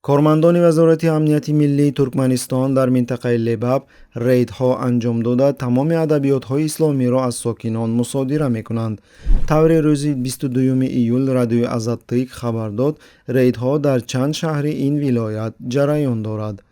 کارمندان وزارت امنیت ملی ترکمنستان در منطقه لباب ریدها انجام داده تمام ادبیات‌های اسلامی را از ساکنان مصادره می‌کنند. طور روز 22 ایول رادیوی آزادتیک خبر داد ریدها در چند شهر این ولایت جریان دارد.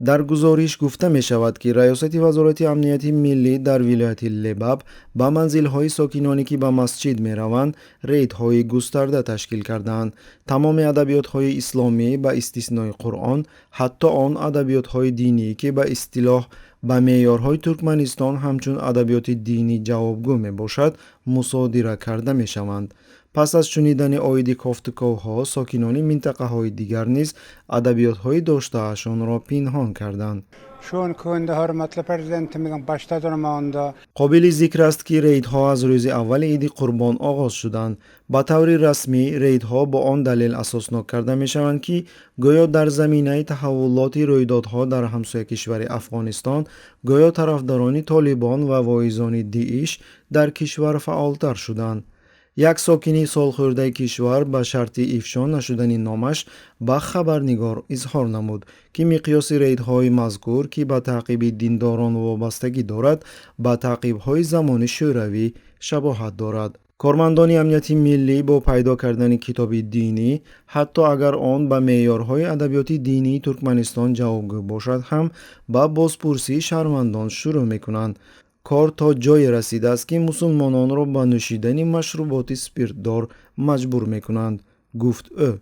در گزارش گفته می شود که ریاست وزارت امنیت ملی در ولایت لباب با منزل‌های ساکنانی که به مسجد می روند ریدهای گسترده تشکیل کردند. تمام ادبیات‌های اسلامی با استثنای قرآن، حتی آن ادبیات‌های دینی که به اصطلاح به معیارهای ترکمنستان همچون ادبیات دینی جوابگو می باشد مصادره کرده می شوند. پس از شنیدن آیین گفتگوها ساکنان منطقه‌های دیگر نیز ادبیات‌های داشته‌شان را پنهان کردند. Şu an köyünde hürmetli prezidentimizin başta durmağında قابل ذکر است که ریدها از روز اول عید قربان آغاز شدند. به طور رسمی ریدها با آن دلیل اساسناک کرده می شوند که گویا در زمینه تحولات رویدادها در همسایه کشور افغانستان گویا طرفداران طالبان و واعظان داعش در کشور فعالتر شدند. یک ساکنی سالخورده کشور به شرط افشا نشدن نامش به خبرنگار اظهار نمود که مقیاس ریدهای مذکور که به تعقیب دینداران وابستگی دارد به تعقیب‌های زمان شوروی شباهت دارد. کارمندان امنیت ملی با پیدا کردن کتاب دینی حتی اگر آن به معیارهای ادبیات دینی ترکمنستان جوابگو باشد هم با بازپرسی شهروندان شروع می‌کنند. کار تا جای رسیده است که مسلمانان را به نوشیدن مشروبات اسپریتدار مجبور میکنند، گفت او.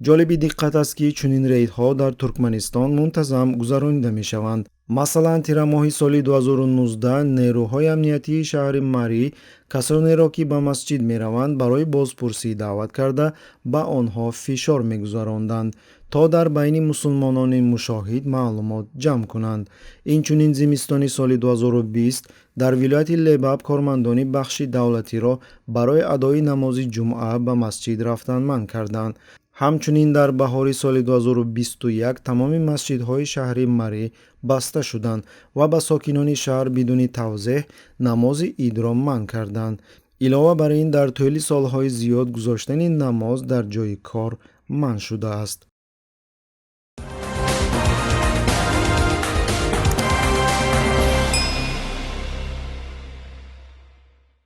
جالب دقت است که چنین ریدها در ترکمنستان منتظم گذرانیده می شوند. مثلا تیر ماه سال 2019 نیروهای امنیتی شهر مری کسانی را که به مسجد می روند برای بازپرسی دعوت کرده به آنها فشار می گذراندند تا در بین مسلمانان مشاهد معلومات جمع کنند. این چنین زمستان سال 2020 در ولایت لباب کارمندان بخش دولتی را برای ادای نماز جمعه به مسجد رفتن منع کردند. همچنین در بهار سال 2021 تمام مسجدهای شهر مری بسته شدند و به ساکنان شهر بدون توضیح نماز عید را منع کردند. علاوه بر این در طول سالهای زیاد گذاشتن نماز در جای کار منع شده است.